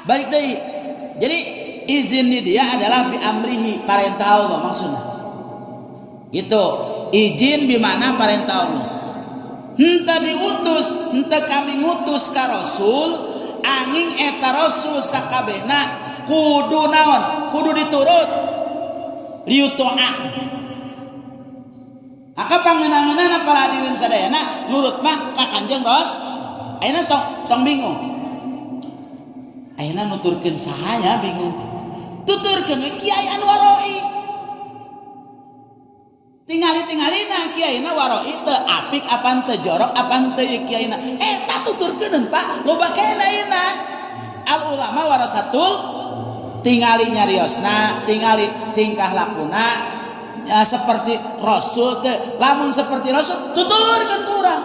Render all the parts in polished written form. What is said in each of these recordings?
balik deui. Jadi izin di dia adalah bi amrihi, perintah Allah maksudnya. Gitu. Izin bi mana perintah Allah. Henteu diutus, henteu kami ngutus ka rasul, angin eta rasul sakabehna kudu naon? Kudu diturut. Liuto'a. Maka pangeunana para hadirin sadayana nurut mah ka Kanjeng Ros. Ayeuna tong bingung. Ayeuna nuturkeun saha nya bingung. Tuturkeun Kiai anu waroi. Tingali-tingalina Kiaina waroi teu apik apan teu jorok apan teu Kiaina. Eta tuturkeun Pak, loba kana ayeuna. Al ulama warasatul, tingali nyariosna, tingali tingkah lakuna ya, seperti Rasul teh. Lamun seperti Rasul tuturkeun ku urang.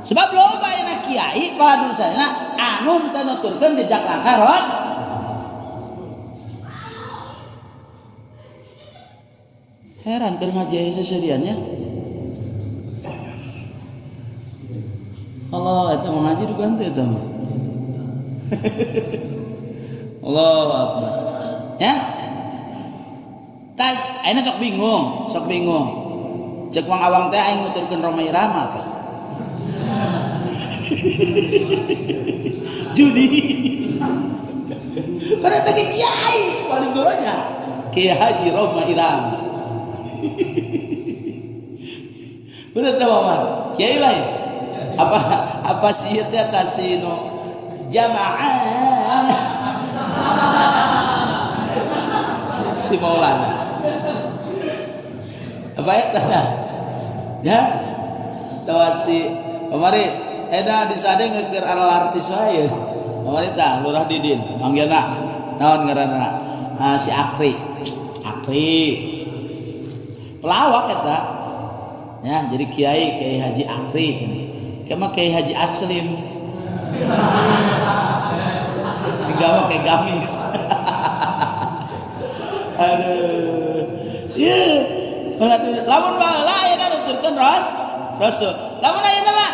Sebab loba ayeuna kiai pada dosana anu teu nuturkeun jejak langkah Rasul. Heran keur ngaji seseriannya. Allah eta mah ngaji dugaan teh eta mah. Allahu Akbar. Ya? Tah ayeuna sok bingung. Cek wang awang teh aing nuturkeun Roma Irama apa? Judi. Karena teh kiai paling doronya. Kiai Haji Roma Irama. Bener teh Maman? Kiai lain. Apa sih teh tasino jamaah si Maulana apa eta ya tawasi kemari eta disade ngeukeur artis wae kemari tah Lurah Didin manggilna naon ngaranna si Akri pelawak eta ya jadi Kiai Haji Akri kema Kiai Haji Aslim tinggal pakai gamis. Aduh. Iya. Lamun baheula ayeuna nuturkeun Rasul. Lamun ayeuna mah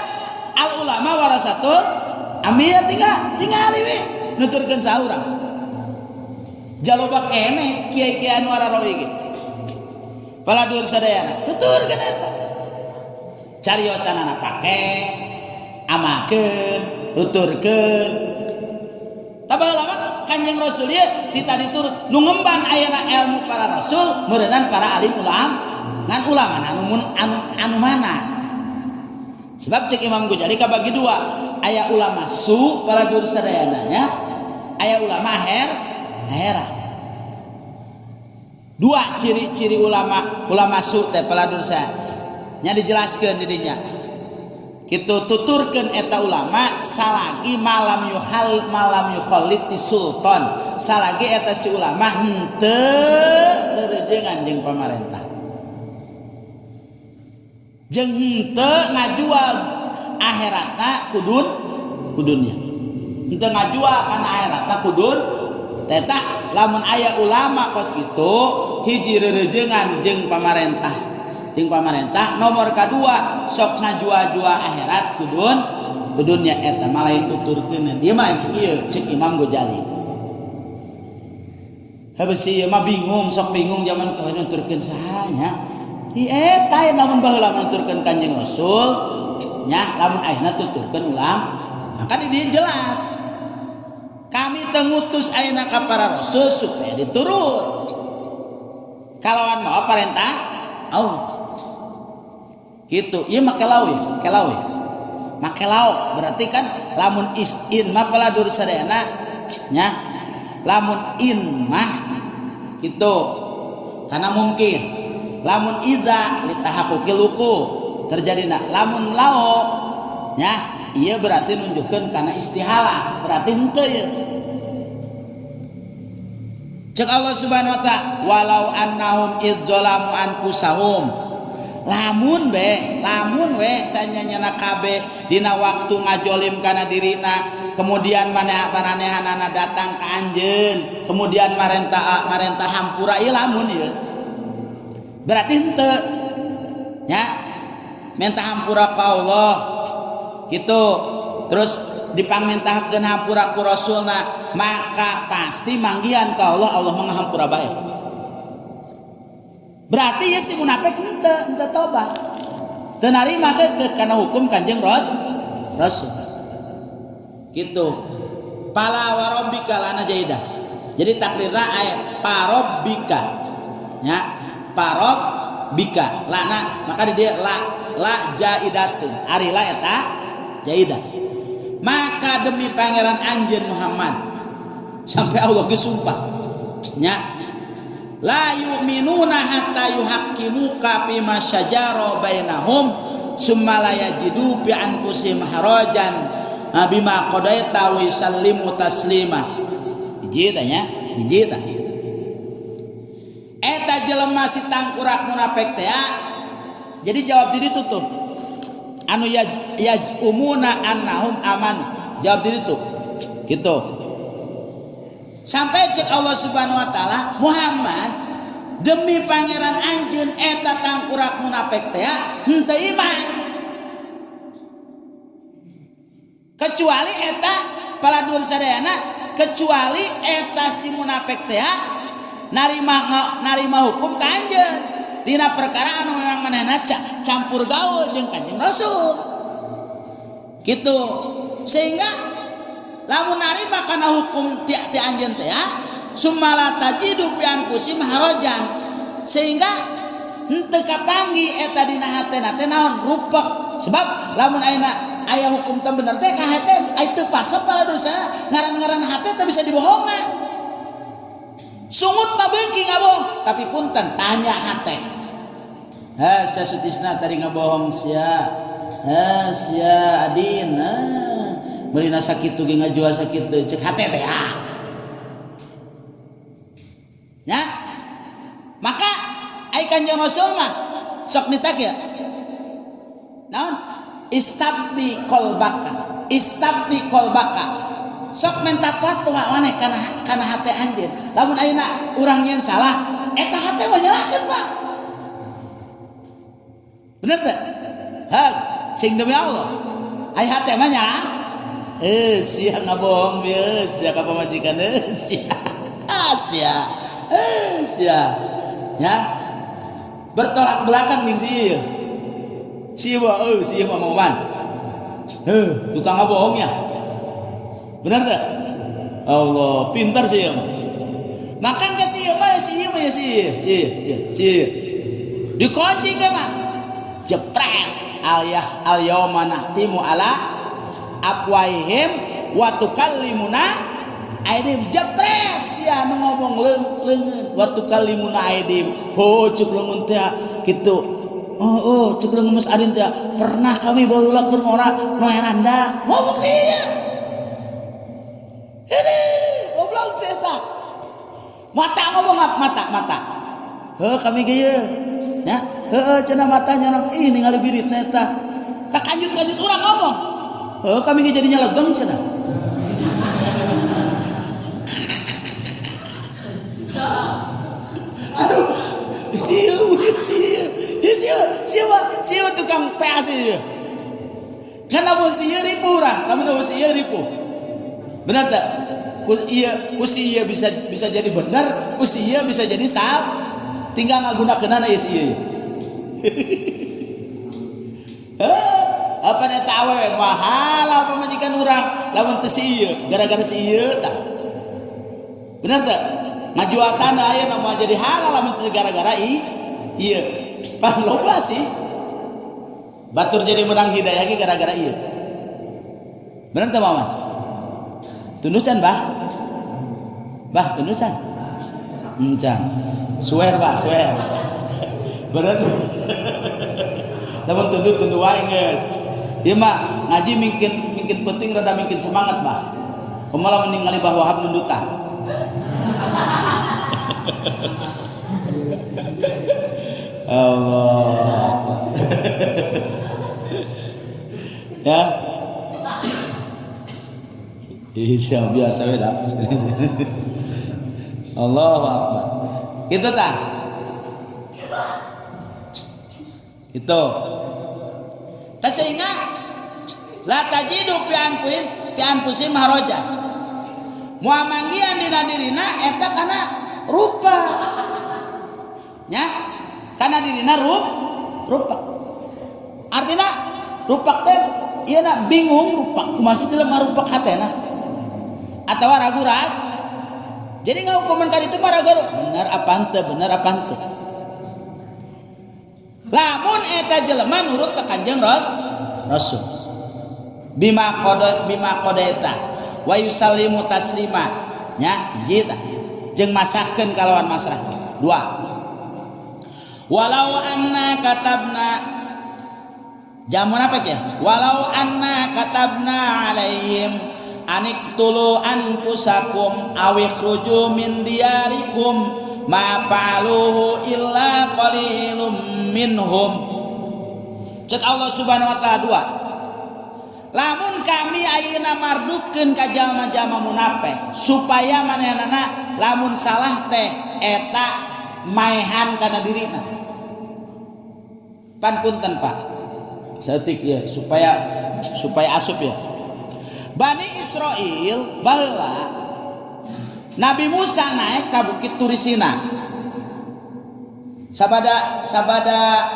al ulama warasatul ambiya tingali we nuturkeun saurang. Jaloba keneh kiai-kiai anu ararowi ge. Paladur sadayana tuturkeun eta. Cariosanana pake amakeun, tuturkeun. Tabaheula Kanjeng Rasul ieu tita diturut nu ngemban ayeuna ilmu para rasul meureunnan para alim ulama. Ngan ulama anu mana? Sebab cek Imam Ghazali kabagi dua, aya ulama su para dur sadayana nya, aya ulama hera. Dua ciri-ciri ulama su teh para dur nya dijelaskeun di dinya. Kitu tuturkeun eta ulama salagi malam yukhalliti sultan, salagi eta si ulama henteu reurejeungan jeung pamarentah jeung henteu ngajual akhiratna ku dunya, henteu ngajual kana akhiratna ku dunya. Eta lamun aya ulama kos kitu hiji reurejeungan jeung pamarentah. Nomor kedua sok ngajual akhirat ku dunya eta malain tuturkeun ieu mah cek Imam Ghazali. Habis ieu mah sok bingung zaman ka nuturkeun saha nya. Ieu eta lamun baheula nuturkeun Kanjeng Rasul nya lamun ayeuna tuturkeun ulama. Maka di dieu jelas. Kami teu ngutus ayeuna ka para rasul supaya diturut. Kalawan mawa perintah Allah. Gitu, iya makelau berarti kan lamun in mah paladur sadayana nya lamun in mah gitu karena mungkin lamun iza litahaqquqil luku terjadina lamun lao nya iya berarti nunjukkeun kana istihalah berarti henteu ya. Cek Allah Subhanahu wa taala walau annahum idzalamu anfusahum lamun we sanyanyana kabeh dina waktu ngajolim kana dirina kemudian maranehanana datang ka anjeun kemudian marentah hampura ieu lamun ieu berarti henteu nya minta hampura ka Allah gitu terus dipangmentahkeun hampura ku rasulna, maka pasti manggihan ka Allah, Allah manghampura bae. Berarti ya si munafik henteu tobat. Teu narima ke kana hukum Kanjeng Rasul. Gitu. Pala warabbika lana jaidah. Jadi takdirna aya parabbika. Ya, parabbika lana, maka di dia la jaidatun. Ari la eta jaidah. Maka demi pangeran anjeun Muhammad, sampai Allah gesumpah nya, la yu'minuna hatta yuhaqqimuka fima syajara bainahum summa la yajidu fi anfusihim harajan bima qadaita wa yusallimu taslima. Hiji tanya, hiji tah. Eta jelema si tangkurak munafik teh. Jadi jawab diri tuh. Anu yazumuna annahum aman, jawab diri tuh gitu. Sampai cek Allah Subhanahu wa taala, Muhammad demi pangeran anjeun eta tangkurak munafik teh henteu iman, kecuali eta paladur sadayana, kecuali eta si munafik teh narima hukum ka anjeun dina perkara anu memang manehna campur gaul jeung Kanjeng Rasul. Gitu. Sehingga lamun narima kana hukum ti anjeun teh sumala tajidu fi anfusihim harajan, sehingga henteu kapanggi eta dina hatena teh naon rupek. Sebab lamun aya hukum teh bener teh ka hate aya teu pasep pala dosana, ngaran-ngaran hate teh bisa dibohongan. Sungut mah beuki ngabohong, tapi punten tanya hate. Sia sutisna tadi ngabohong sia. Sia adin. Meulina sakitu ge ngajual sakitu, cek hate teh. Ya. Maka ai Kanjeng Rasul mah sok nitak ya. Naon? Istafti qalbaka. Sok minta fatwa maneh kana hate anjeun. Lamun ayeuna urang nyeun salah, eta hate mah nyerahkeun, Pak. Bener teh? Sing demi Allah. Ai hate mah nyarah. Sia ngabohong bieu, sia ka pamajikan sia. Sia. Ya. Bertolak belakang jeung si ieu. Si mah moman. Tukang ngabohongnya. Benar tak? Allah, pintar sih ya. Makan ke si dikunci ke mah. Jepret al yauma nahtimu ala afwaihim wa tukallimuna aydihim. Jepret sia nu ngomong leungeun wa tukallimuna aydihim. Cuk leungeun teh kitu. Cuk leungeun Mas Adin teh pernah kami baheula keur ngora noeranda. Ngomong sia. Ini goblok setan. Mata ngomong mata. Kami ge ye. Ya, cenah matanya nang ningali biritna eta. Ka kanjut-kanjut urang ngomong. Kami ge jadinya legeng cenah. Aduh. Sieu tukang peas ieu. Kana mun sieu ripu urang, lamun sieu ripu. Benar tak? Usia bisa jadi benar, usia bisa jadi salah. Tinggal ngagunakeunana ieu ieu. Apa eta awewe mahal apa majikan urang lamun teu ieu, gara-gara si ieu tah. Benar tak? Ngajual tanah aya mah jadi halal lamun teu gara-gara ieu. Pan loba sih. Batur jadi menang hidayah ge gara-gara ieu. Benar teh Mama? Tunducan bah tunducan encan swear bener lamun tundu wae geus ieu mah ngaji mungkin penting rada mungkin semangat bah kumaha lamun ningali Bah Wahab nundutan Allah ya Isya biasa beda. Allahu Akbar. Itu tah. Itu. Sehingga la tajidu fi fi anfusihim haraja. Moal manggian dina dirina eta kana rupa. Nya, kana dirina rupa. Artina rupa teh ieu na bingung rupa kumaha jelema rupa hatena. Atawa ragu-ragu. Jadi ngahukuman ka ditu mah ragu. Bener apa henteu, bener apa henteu. Lamun eta jelema nurut ka Kanjeng Rasul. Bima qadaita wa yusallimu taslima. Nya, hiji tah. Jeung masahkeun kalawan masrah. 2. Walau anna katabna jamun apa ya? Walau anna katabna alaihim aniktulu anfusakum awikhruju min diyarikum ma fa'aluhu illa qalilum minhum. Cek Allah Subhanahu wa taala 2. Lamun kami ayeuna mardukeun ka jalma-jalma munafik supaya manehna lamun salah teh eta maehan kana dirina. Pan punten Pak. Saeutik ya supaya asup ya. Bani Israel baheula Nabi Musa naik ka bukit Turisina. Sabada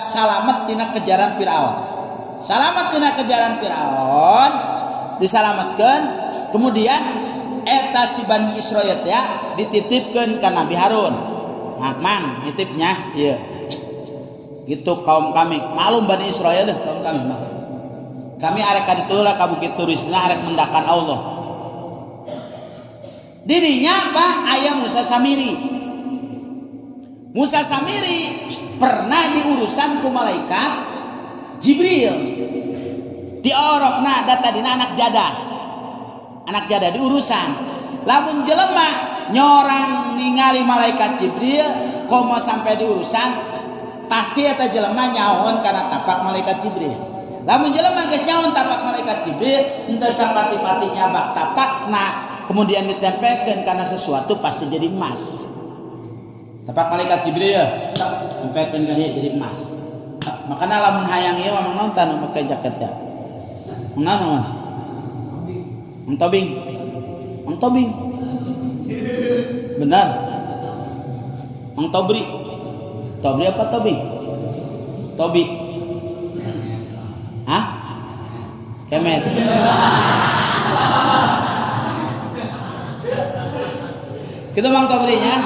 salamet tina kejaran Firaun. Salamet tina kejaran Firaun disalametkeun, kemudian eta si Bani Israel ya dititipkeun ka Nabi Harun. Mang nitipnya ieu. Gitu kaum kami, malum Bani Israel deh kaum kami mah. Kami arek ka ditu lah ka bukit Turisina arek mendakan Allah. Dirinya Pak aya Musa Samiri. Musa Samiri pernah diurusan ku malaikat Jibril. Diorokna data dina anak jadah. Anak jadah diurusan. Lamun jelema nyorang ningali malaikat Jibril komo sampai diurusan pasti eta jelema nyaon kana tapak malaikat Jibril. Lamun jelema geus nyaon tapak malaikat Jibril henteu sapati-patinya bak tapakna kemudian ditempelkeun kana sesuatu pasti jadi emas. Tapak malaikat Jibril tempelkeun ka dieu jadi emas. Makana lamun hayang ieu mah nonton make jaket ya. Mangga Mang Tobing. Mang Tobing. Benar. Mang Tobri. Tobri apa Tobing? Tobi. Hah? Kemet. Kita Mang Tobrinya.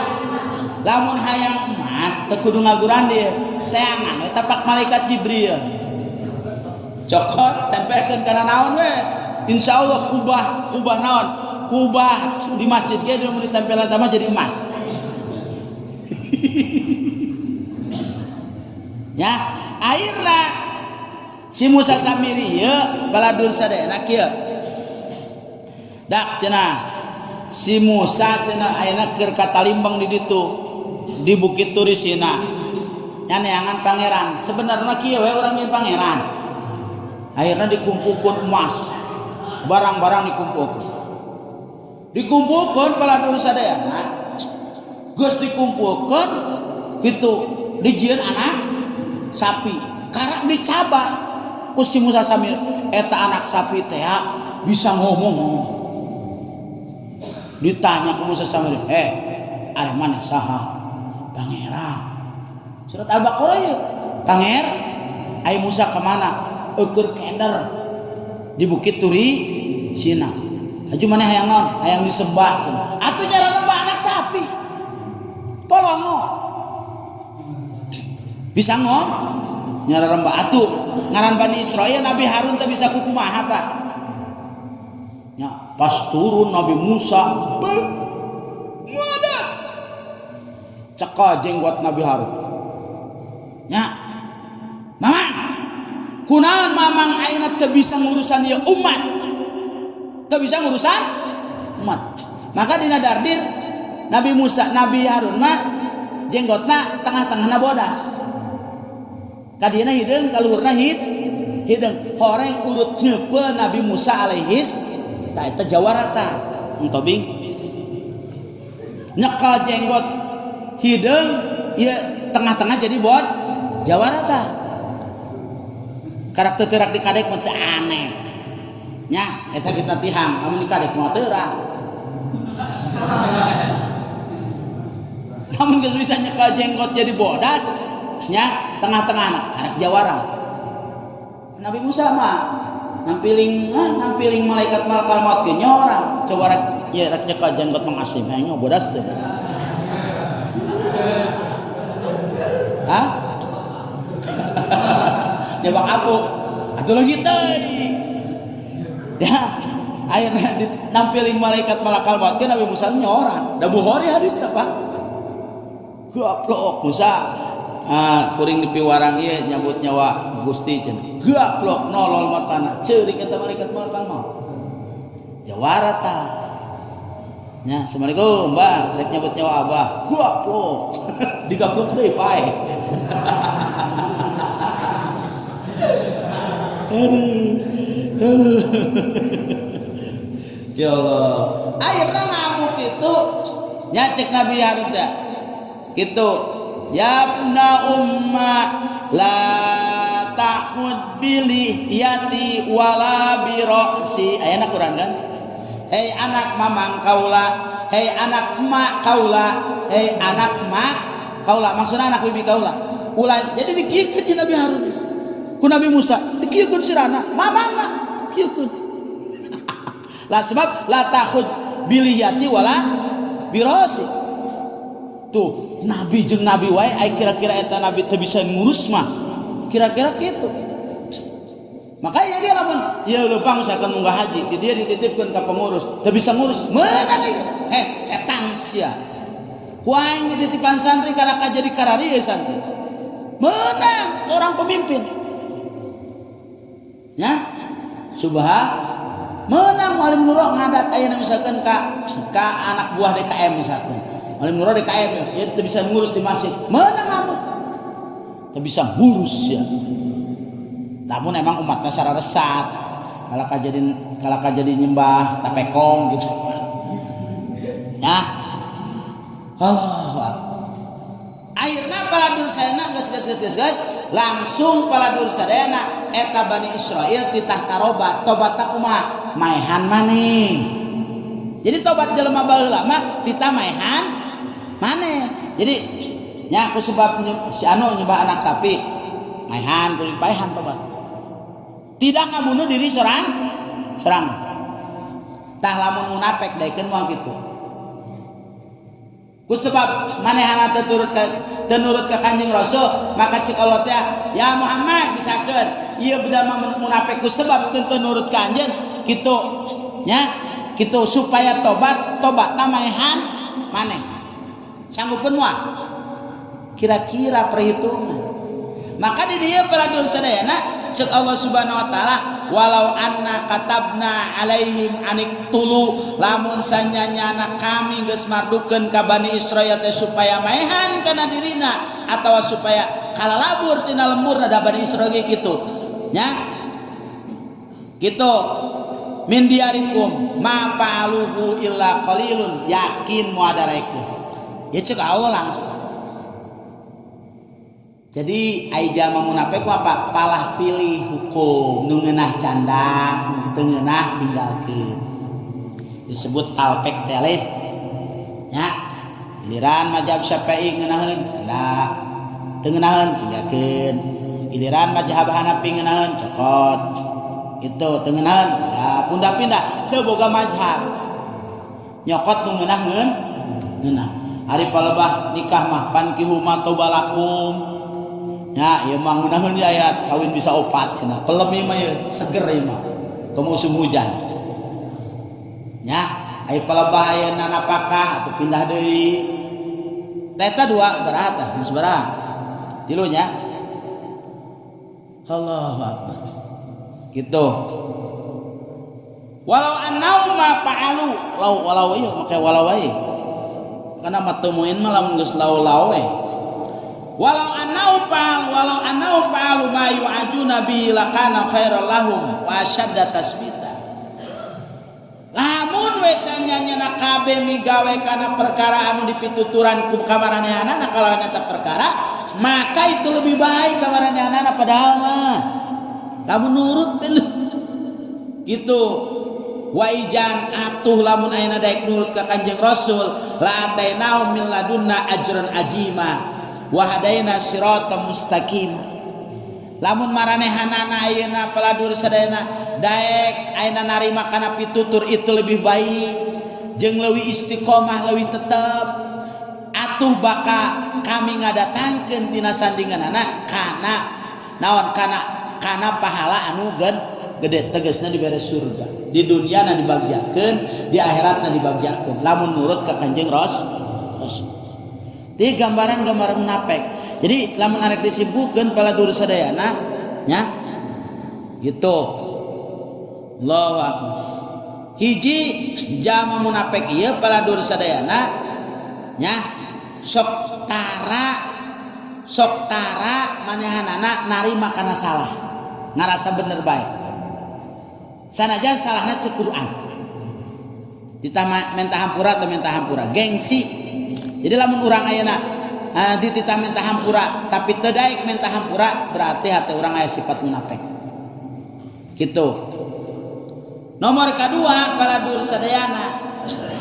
Lamun hayang emas teu kudu ngaguran dia. Teangan we tapak malaikat Jibril. Cokot tempelkeun kana naon we? Insyaallah kubah naon? Kubah di masjid ge mun ditempelan tama jadi emas. Ya, akhirna si Musa Samiri ieu baladur sadayana kieu. Dak cenah si Musa cenah ayeuna keur katalimbang di ditu di Bukit Turisina. Nya neangan pangeran. Sebenarnya kieu we urang nyeun pangeran. Akhirna dikumpulkeun emas. Barang-barang dikumpulkeun baladur sadayana. Geus dikumpulkeun kitu dijieun anak sapi. Karena dicoba ku si Musa Samir eta anak sapi teh bisa ngomong. Ditanya ke Musa Samir, "Are mana saha?" Pangeran. Surat Al-Baqarah ya. Panger, ai Musa ke mana? Eukeur kender di Bukit Turisina. Haju maneh hayang naon? Hayang disembahkeun. Atuh nyaran anak sapi. Polongo. Bisa ngom? Nyara rembah atuh ngaran Bani Israil Nabi Harun teh bisa kumaha Pak? Nya pas turun Nabi Musa muadat ceka jenggot Nabi Harun. Nya mamang kunaon mamang ayeuna teu bisa ngurusan ieu umat. Teu bisa ngurusan umat. Maka dina dardir Nabi Harun mah jenggotna tengah-tengahna bodas. Kadieuna hideung kaluhurna hideung horeng urut nyeupeul Nabi Musa alaihis ta eta jawarata entobing nyekel jenggot hideung ieu tengah-tengah jadi bod jawarata karakter terak dikadek mah teu aneh nya eta kita tihang namun dikadek moal teurang namun geus bisa nyekel jenggot jadi bodas nya tengah-tengah anak jawara Nabi Musa mah nampiling malaikat malakal maut ge nyorang coba rek nyekel jenggot Mang Asim nya bodas teh hah nyebak apuk atuh lagi teuing ya akhirnya nampiling malaikat malakal maut Nabi Musa nyorang da Bukhari hadis teh Pak goblok Musa kuring dipiwarang ieu nyambut nyawa Gusti cenah goblok nolol matana ceurik eta malaikat malakal maut jawara tah nya assalamualaikum Mbah rek nyambut nyawa Abah goblok digaplok deui pae aduh ya Allah akhirnya ngamuk itu nyacek Nabi Harun dah gitu yabna umma la ta'khud bilih yati wala birasi ayana Quran kan hei anak mamang kaula hei anak emak kaula hei anak emak kaula maksudna anak bibi kaula ulah jadi dikiekeun di Nabi Harun ku Nabi Musa dikiekeun sirana mamangna kiekeun lah sebab la ta'khud bilih yati wala birasi tuh Nabi jeung Nabi wae ai kira-kira eta Nabi teu bisa ngurus mah kira-kira kitu makanya dia lamun ieu leumpang misalkan munggah haji di dia dititipkeun ka pengurus teu bisa ngurus meunang setan sia ku aing dititipan santri kana ka jadi kararieu santri meunang orang pemimpin nya subhan meunang Muallim Nurul ngadat ayeuna misalkan ka anak buah DKM misalkan Muallim Nurul DKM ya teu bisa ngurus di masjid meunang kamu teu bisa ngurus ya namun emang umatna sararesat kalaka jadi nyembah tapekong gitu ya Allah akhirna paladur sadayana geus langsung paladur sadayana eta Bani Israil titah tarobat tobatna kumaha maehan maneh jadi tobat jelema baheula mah titah maehan maneh jadi nya ku sebab si anu nyembah anak sapi maehan kuring paehan tobat tidak ngabunuh diri sorang tah lamun munafik daekeun moal kitu ku sebab manehana teu nurut ka Kanjeng Rasul maka cek Allah teh ya Muhammad bisakeun ieu bener munafik ku sebab teu nurut ka anjeun kitu nya kitu supaya tobatna maehan maneh sanggupkeun moal kira-kira perhitungan maka di dieu paladur sadayana cek Allah Subhanahu wa taala walau anna katabna alaihim anik tulu lamun sanyanyana kami geus mardukeun ka Bani Israil teh supaya maehan kana dirina atawa supaya kalalabur tina lembur da Bani Israil kitu nya kitu min diarikum ma fa'aluhu illa qalilun yakin muadaraikeun ya cek Allah langsung jadi ai jalma munafik apa palah pilih hukum nu ngeunah candak teu ngeunah tinggalkeun disebut alpek telit nya giliran mazhab Syafi'i ngeunaheun candak teu ngeunaheun tinggalkeun giliran mazhab Hanafi ngeunaheun cokot itu teu ngeunaheun ya pindah-pindah teu boga mazhab nyokot nu ngeunaheun ngeunah ari palebah nikah mah pankihu ma tobalakum ya ieu mah ngeunaheun ayat kawin bisa opat cenah pelem ieu mah seger ieu mah ke musim hujan nya aya palebah aya napakah atuh pindah deui eta dua berata geus baraha tilu nya Allahu akbar gitu walau annau ma fa'alu walau ieu make walau ieu kana matemuin mah lamun geus lau we walau annahum fa'alu ma yu'aduna bi lakana khairal lahum wa syadda tasbita lamun we sanyanyana kabeh migawe kana perkara anu dipituturan ku kamaranehanana kalawan eta perkara maka itu lebih baik kamaranehanana padahal mah lamun nurut gitu. Waijan atuh lamun ayeuna daek nurut ka Kanjeng Rasul la atainahu min ladunna ajran ajima wa hadaina siratal mustaqim. Lamun maranehanana ayeuna paladur sadayana daek ayeuna narima kana pitutur itu lebih baik jeung leuwih istiqomah leuwih tetep atuh baka kami ngadatangkeun tina sandinganana kana naon kana pahala anu gede tegasna dibere surga di dunia na dibagjakeun di akhirat na dibagjakeun lamun nurut ka Kanjeng Rasul. Di gambaran munafik. Jadi lamun arek disibukkeun paladur sadayana nya gitu. Allahu akbar. Hiji jama munafik ieu paladur sadayana nya sok tara manehanana narima kana salah ngarasa bener bae. Sanajan salahna cek Quran ditama menta hampura atau menta hampura gengsi. Jadi lamun urang ayeuna ditita menta hampura tapi teu daek menta hampura berarti hate urang aya sifat munafik gitu. Nomor kadua paladur sadayana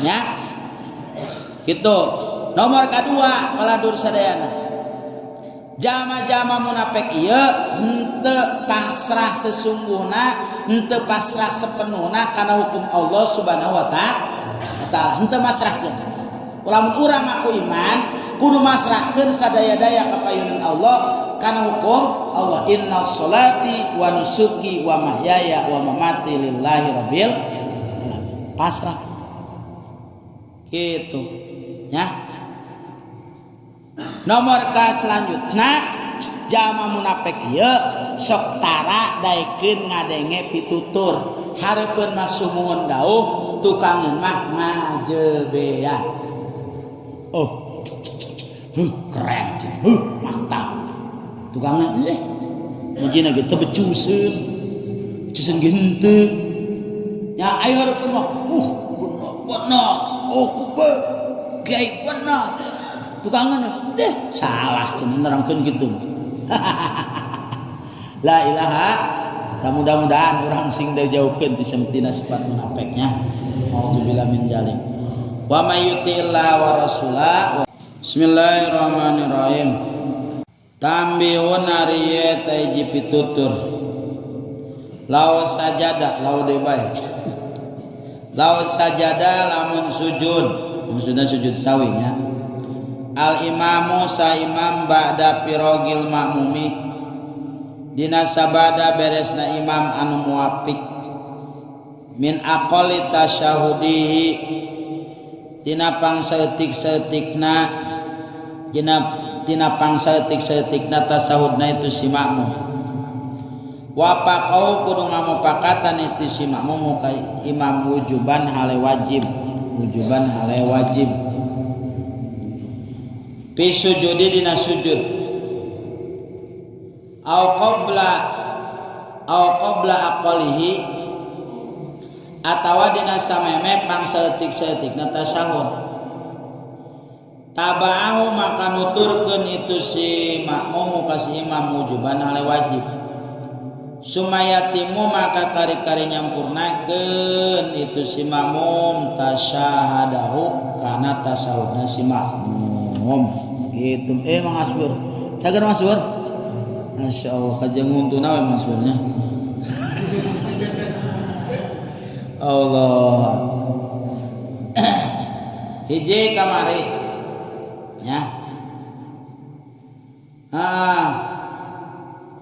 nya gitu. Nomor kadua paladur sadayana jama-jama munafik ieu henteu pasrah sesungguhna, henteu pasrah sepenuhna kana hukum Allah Subhanahu wa taala. Henteu masrahkeun. Lamun urang ngaku iman, kudu masrahkeun sadaya-daya ka payunan Allah kana hukum Allah. Innas sholati wa nusuki wa mahyaya wa mamati lillahi rabbil alamin. Pasrah. Gitu. Ya. Nomor ka selanjutna jama munafik ieu sok tara daekeun ngadenge pitutur hareupeun mah sumuhun dauh tukangeun mah ngajebean. Oh keren mantap tukangeun mujina ge teu becuseun ge henteu nya aya hareupeun mah bener kube kiai bener tukangan deh salah cenah nerangkeun kitu. La ilaha mudah-mudahan urang sing dijauhkeun ti samtina sifat munafiknya. Auzubillahi min dzalik. Wa may yuti'illah wa rasulah. Bismillahirrahmanirrahim. Tambihun ariye taiji pitutur. Law sajada law deui bae. Law sajada lamun sujud, maksudna sujud sawinya. Al imamu sa imam ba'da pirogil makmumi dina sabada beresna imam anu muapik min aqali tasyahudihi dina pangsaeutik-saeutikna dina pangsaeutik-saeutikna tasahudna itu si makmum wa paqau kudu ngamupakatan isti si makmum ka imam wujuban hale wajib fi sujudi dina sujud au qabla aqalihi atawa dina sameme pangsaeutik-saeutikna tasahud tabaahu maka nuturkeun itu si makmum ka si imam wujuban hale wajib sumayatimu maka kari-kari nyampurnakeun itu si makmum tasyahadahu kana tasahudna si makmum gitu. Mang Asbur cager Mas Bur Masya Allah kajang nguntuna we Mas Burnya Allah hiji kamari nya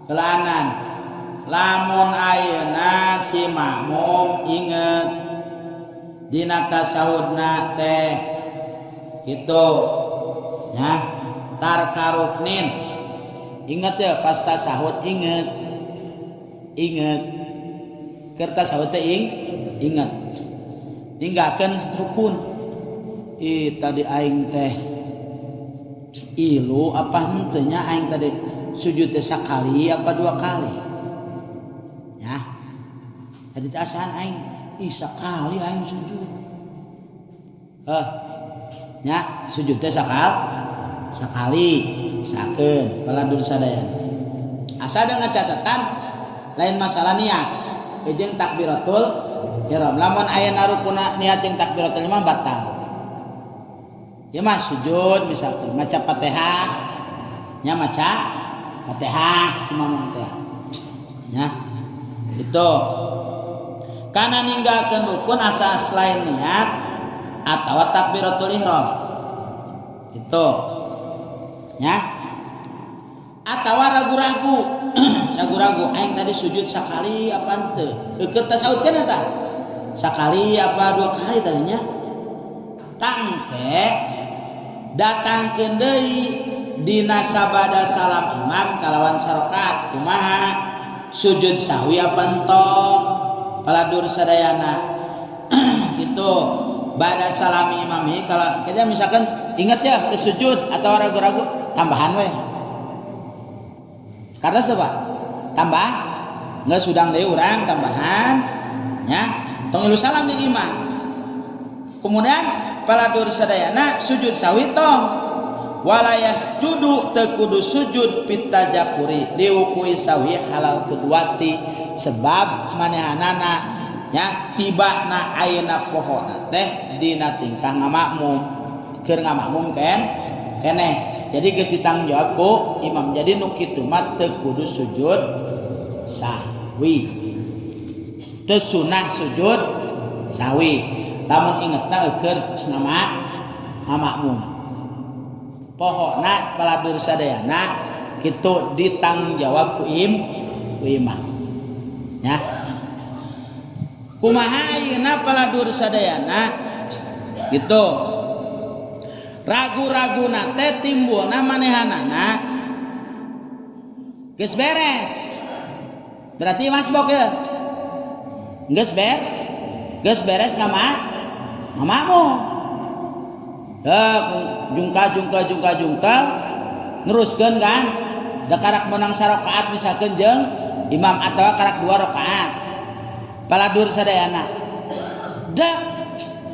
kelanan lamun ayeuna si makmum inget dina tasahudna teh gitu ya tarkaruknin inget ya pas tasahud inget kertas tasahud teh inget ninggalkeun rukun tadi aing teh ilu apa henteu nya aing tadi sujud teh sakali apa 2 kali ya tadi teh asahan aing sakali aing sujud nya sujud teh sakali sakeun paladur sadayana asa dengan catatan lain masalah niat jeung takbiratul ihram. Lamun aya rukuna niat jeung takbiratul ihram batal. Ya mah sujud misalkan maca Fatihah nya maca Fatihah simamung teh. Ya. Itu. Kana ninggalkeun rukun asa selain niat atawa takbiratul ihram. Itu. Ya. Atawa ragu-ragu. Ragu-ragu aing tadi sujud sakali apa henteu? Eukeut tasaudkeun eta. Sakali apa 2 kali tadinya? Tangke datangkeun deui dina sabada salam imam kalawan sarokat kumaha sujud sahwi apa entong paladur sadayana gitu bada salami imami kalau kita misalkan ingat ya ke sujud atau ragu-ragu tambahan we karena sebab tambah nggak sudang deui urang tambahan nya tong ilu salam di imam kemudian paladur sadayana sujud sahwi tong walayas judu tekudu sujud pitajakuri diukui sawi halal keduati sebab manehanana nya tibana ayeuna pohona teh dina tingkah ngamakmum keur ngamakmum keneh jadi geus ditanggung jawab ku imam jadi nu kitu mah teu kudu sujud sahwi teu sunah sujud sahwi lamun ingetna keur ngamakmum pohona paladur sadayana kitu ditanggung jawab ku imam nya kumaha ayeuna paladur sadayana gitu ragu-raguna teh timbulna manehanana geus beres berarti masbok ya geus beres ngamakmum ya jungka neruskeun kan da karak menang sarakaat misalkeun jeung imam atawa karak 2 rakaat paladur sadayana da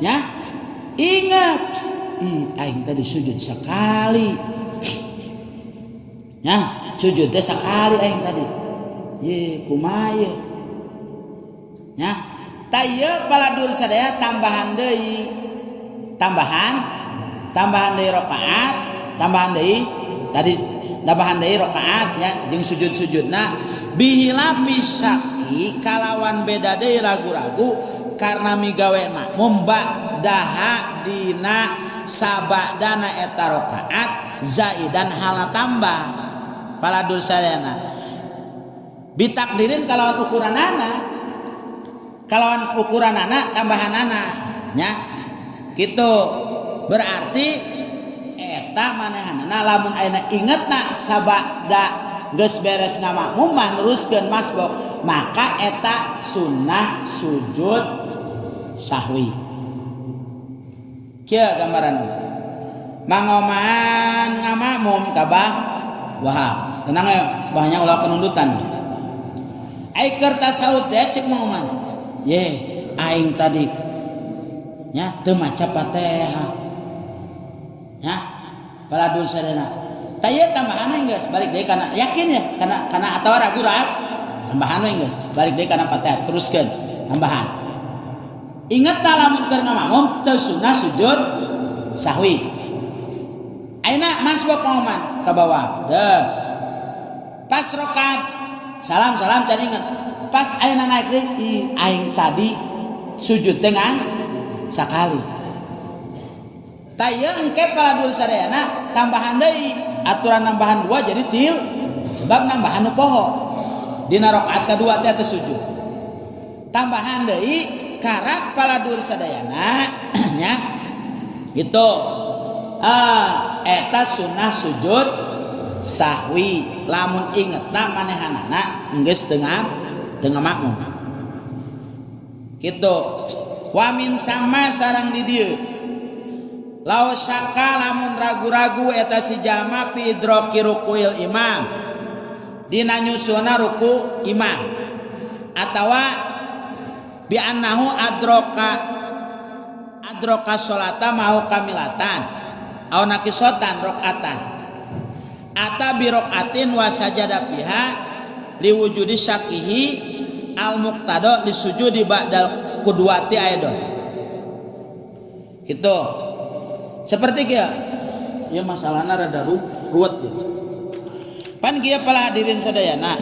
nya ingat aing tadi sujud sakali nya sujud teh sakali aing tadi ye kumaha ye nya tayeu paladur sadaya tambahan deui tambahan dari rakaat tambahan dari tadi tambahan dari rakaatnya jeung sujud-sujudna bihilafi syaki kalawan beda deui ragu-ragu karena migawe makmum ba'daha dina sabadana eta rakaat zaidan hala tambah paladur sadayana bitakdirin kalawan ukuranana tambahanana nya gitu berarti eta manehanana lamun ayeuna ingetna sabada geus beres ngamakmum mah neruskeun masbok maka eta sunnah sujud sahwi kieu gambaran mangoman ngamakmum kabah wahab tenang ya bahnya ulah penundutan ai keur tasaud teh cek mangoman ye aing tadi nya teu maca Fatihah nya paladur sadayana tayeu tambahan we geus balik deui kana yakin ya kana atawa ragu-ragu tambahan we geus balik deui kana Fatihah teruskeun tambahan inget ta lamun keur ngamakmum teu sunah sujud sahwi ayeuna masbok ngoman ka bawah deuh pas rakaat salam tadi inget pas ayeuna naik deui aing tadi sujud teh sakali tayeu engke paladur sadayana tambahan deui aturan nambahan 2 jadi til sebab nambahan nu poho dina rakaat kadua teh sujud tambahan deui karak paladur sadayana nya gitu eta sunah sujud sahwi lamun ingetna manehanana geus teu makmum gitu wamin sama sarang di dieu law syaka lamun ragu-ragu eta si jama fi idroki rukuil imam dina nyusuna ruku imam atawa bi annahu adroka sholata mau kamilatan au naqisotan rakaatan ata bi rakaatin wa sajada fiha liwujudi syakihi al muqtada lisujudi ba'dal qudwati aidon. Gitu. Seperti kieu. Ya masalahna rada ruwet ya. Pan kieu pala hadirin sadayana.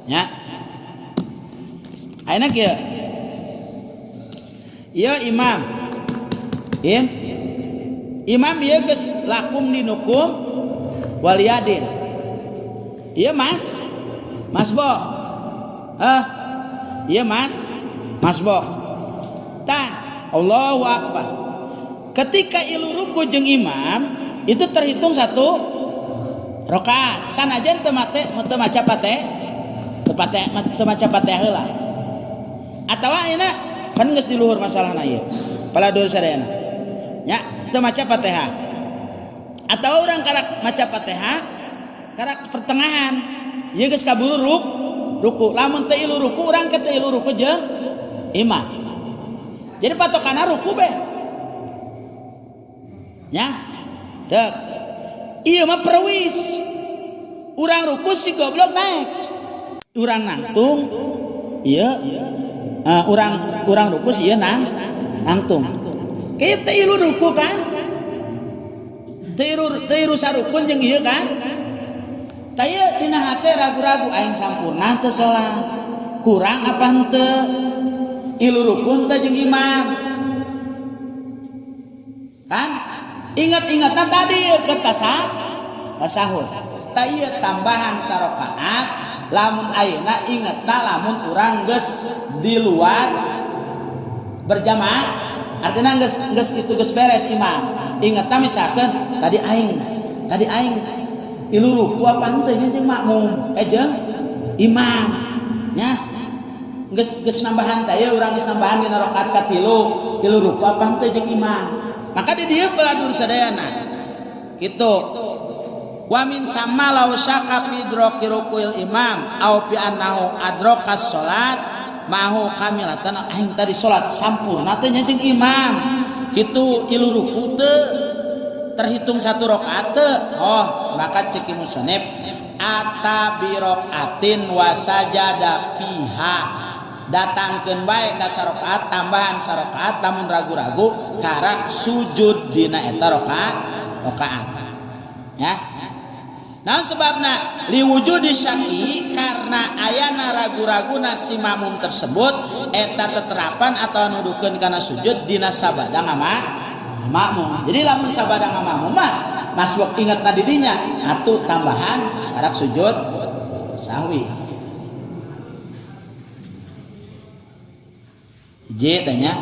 Ya. Ayeuna kieu. Ieu imam. Imam ieu geus lakum dinukum waliyadin. Ieu Mas Boh. Ieu Mas Boh. Tah, Allahu Akbar. Ketika ilu ruku jeung imam itu terhitung satu rakaat. Sanajan teu maca Fatihah heula. Atawa ayeuna kan geus di luhur masalahna ieu. Pala dur sadayana. Nya teu maca Fatihah. Atawa urang karak maca Fatihah karak pertengahan. Ieu geus kaburu ruku. Lamun teu ilu ruku urang ke teu ilu ruku jeung imam. Jadi patokanna ruku be. Ya. Dek. Ieu mah perwis. Urang ruku si goblok naik. Urang nangtung. Ieu urang ruku si ieu nangtung. Kieu teh ilu ruku kan? Teu iru sarukun jeung ieu kan? Tah ieu dina hate ragu-ragu aing sampurna teu salat. Kurang apa henteu? Ilu rukun teh jeung imam. Kan? Ingat-ingatna tadi ke tasahud. Tah ieu tambahan sarakaat lamun ayeuna ingetna lamun urang geus di luar berjamaah artinya geus kitu geus beres imam. Ingetna misalkan tadi aing ilu ruku apa henteu nya jeung makmum jeung imam nya geus nambahan teh urang geus nambahan dina rakaat katilu ilu ruku apa henteu jeung imam. Maka di dieu peladur sadayana kitu. Wa min sama law syaka fi idraki rukuil imam au fi annahu adrakas salat mahu kamilatan aing tadi salat sampurna teh nya jeung imam. Kitu ilu ruku teu terhitung satu rakaat teu. Oh, maka cek musannif atabi rakaatin wa sajada fiha. Datangkeun bae ka sarakaat tambahan sarakaat lamun ragu-ragu karak sujud dina eta rakaat. Ya. Naon sebabna liwujudi syaki karena ayana ragu-raguna si makmum tersebut eta teterapan atau nudukeun kana sujud dina sabada makmum. Jadi lamun sabada makmum mah masbuk ingetna di dinya atuh tambahan karak sujud sahwi. J tanya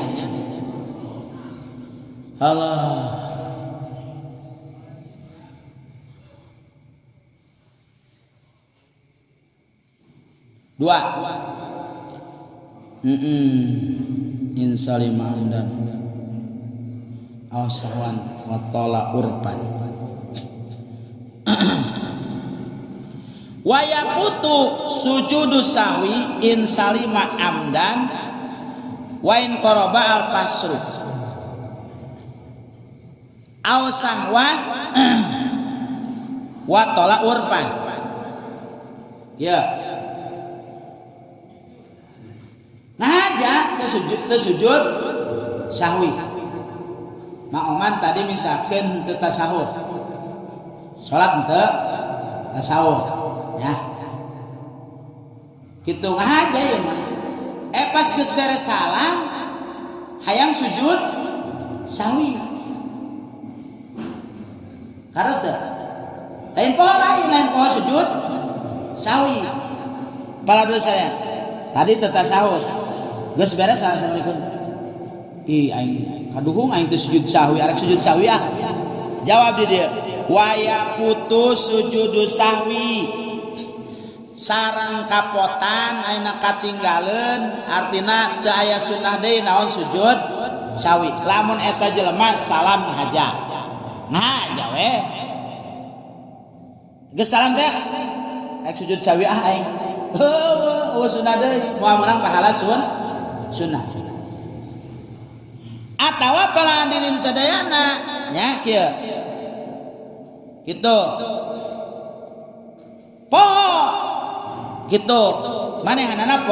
Allah dua insalim amdan awsahwan wa tala urban wa yaqutu sujudu sahwi insalima amdan wa in qaraba al pasru aw sahwan wa tala urban. Ya. Nah aja sujud sahwi. Makmuman tadi misalkan teu tasahud. Salat teu tasahud. Ya. Kitu aja ya mah. Pas geus beres salam hayang sujud sahwi. Karos teh. Lain pola sujud sahwi. Pala dulu saya. Tadi teu tasahud. Geus beres assalamualaikum. Aing kaduhung aing teu sujud sahwi, arek sujud sahwi ah. Jawab di dieu. Wa yaqutus sujudu sahwi. Sareng kapotan ayeuna katinggaleun artina teu aya sunnah deui naon sujud sahwi. Lamun eta jelema salam haja. Ngaja we. Geus salam teh rek sujud sahwi ah aing. Heueuh sunnah deui moal menang pahala sunnah. Atawa pala hadirin sadayana nya kieu. Kitu. Poho gitu manehanana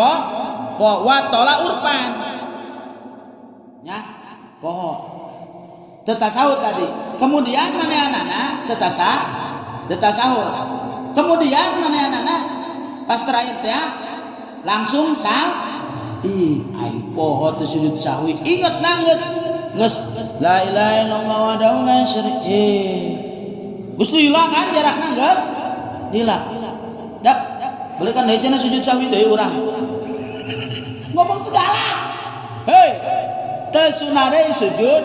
poho watola urpan nya poho tetasahud tadi kemudian manehanana tetasahud kemudian manehanana pas terakhir teh langsung ai poho teh sujud sahwi inget nanggeus geus la ilaha illallah wahdahu la syarika geus lila kan jarakna geus lila dak boleh kan deui cenah sujud sahwi deui urang ngomong segala hei teu sunah deui sujud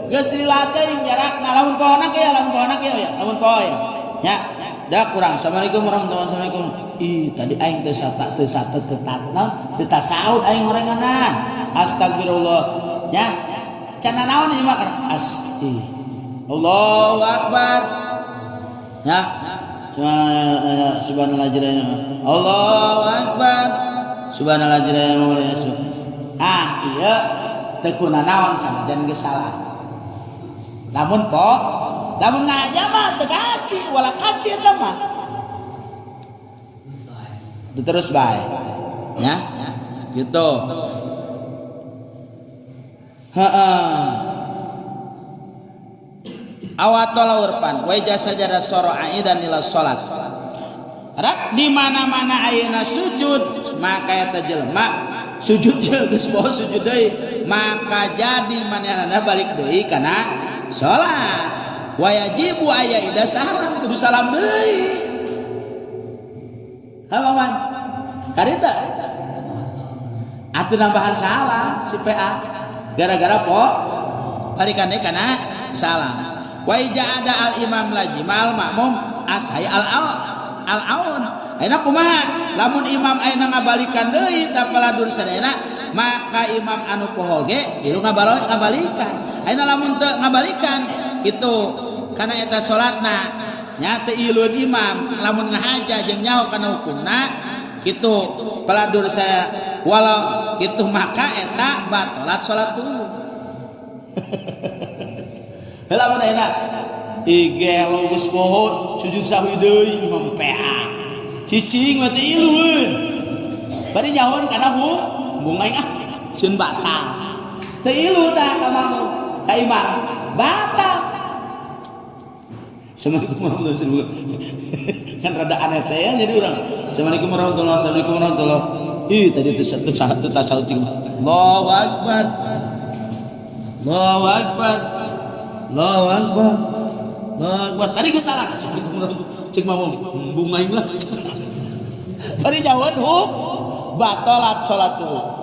geus lila teh jarakna lamun pohona ke ya lamun poho ya nya dak kurang. Assalamualaikum warahmatullahi wabarakatuh. Ih tadi aing teu tasawuf aing ngorenganan. Astagfirullah. Ya. Cenah naon ieu mah asti. Allahu akbar. Ya. Subhanallah jirana. Allahu akbar. Subhanallah jirana. Iya teu kuna naon sanajan geus salah. Lamun ngaja mah teu kaci, wala kaci eta mah. Terus bae. Ya. Gitu. Heeh. Awatola urpan wa jasajadat soro'ai dan ila salat. Rak di mana-mana ayeuna sujud maka eta jelema sujud geus poho sujud deui maka jadi manehna balik deui kana salat. Wajibu aya salam kudu salam deui. Halaman. Karita. Atuh nambahan salam si PA. Gara-gara balikan deui kana salam. Wa ada al imam laji mal makmum asai al aun. Ayeuna kumaha? Lamun imam ayeuna ngabalikan deui tapaladur sadayana maka imam anu poho ge ilu ngabalikan. Ayeuna lamun teu ngabalikan itu karena eta salatna nya teu iluan imam lamun ngahaja jeung nyaho kana hukumna kitu paladur saya walau kitu maka eta batalat salat dulu. Lamun ayeuna igelo geus poho sujud sahwi deui imam PA cicing mah teu ilueun bari nyahoan kana bungai sieun batal teu ilu tah ka makmum ka imam batal. Assalamualaikum warahmatullahi wabarakatuh. Kan rada aneh teh ya jadi urang. Assalamualaikum warahmatullahi wabarakatuh. Ih tadi tasawuf cing. Allahu akbar. Allahu akbar. Allahu akbar. Allahu akbar. Tadi geus salah. Assalamualaikum warahmatullahi cing mah bungaing lah. Bari nyawan batalat salatuh.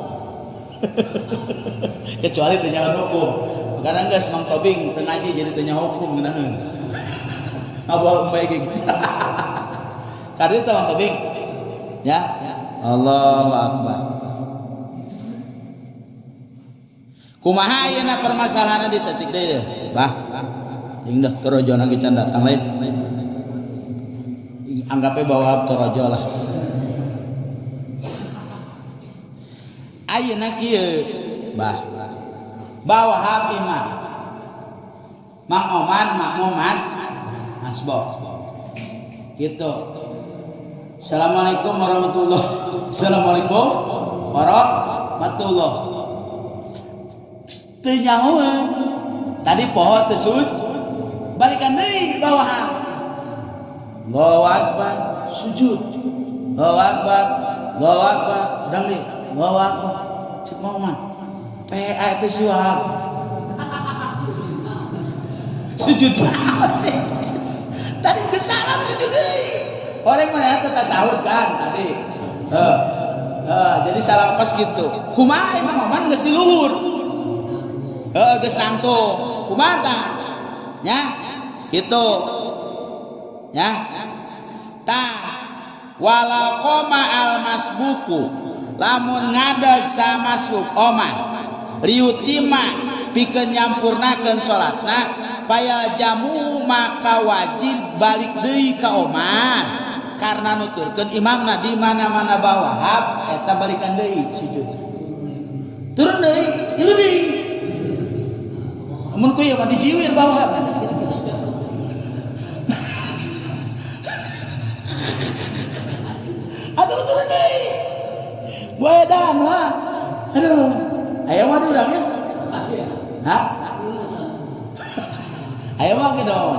Kecuali teu nyawan hukum. Kadang geus Mang Tobing teu ngaji jadi teu nyawa hukum geunaheun. Abah bae gitu. Karena itu Mang Tobing. Ya. Allahu akbar. Kumaha ayeuna permasalahanna di satik deui, Bah. Jeung dah torojona ge can datang lain. Anggape bawa torojo lah. Ayeuna kieu, Bah. Bawa hab imam. Mang Oman makmum Asbab gitu. Assalamualaikum warahmatullahi wabarakatuh. Teu nyahoeun. Tadi poho teu sujud. Balikan deui bawahan. Allahu akbar sujud. Allahu akbar. Allahu akbar. Udang deui. Allahu akbar. Cek moman. PA teh suap. Sujud tadi kesalam sujud deui. Orang mana teh tasawuf kan tadi. Jadi salam pas gitu. Kumaha Imam Oman geus di luhur. Geus nangtung. Kumaha tah? Nya kitu. Nya. Tah wala qoma al masbuku lamun ngadeg sa masbuk Oman riutima pikeun nyampurnakeun salatna paya jamu maka wajib balik deui ka Oman karena nuturkeun imamna di mana-mana bawahab eta balikan deui sujud turun deui ilu deui amun ku ieu mah dijiwir bawahab kira-kira aduh turun deui boeda Kedodoran mah. Aduh. Aya mah urang ya? Hah? Aya mah kedon.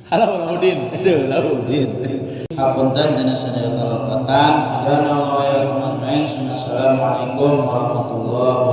Halo Laudin. Aduh, Laudin. Hapunten dina sadaya kalopatan. Dana wa ya kumain. Assalamualaikum warahmatullahi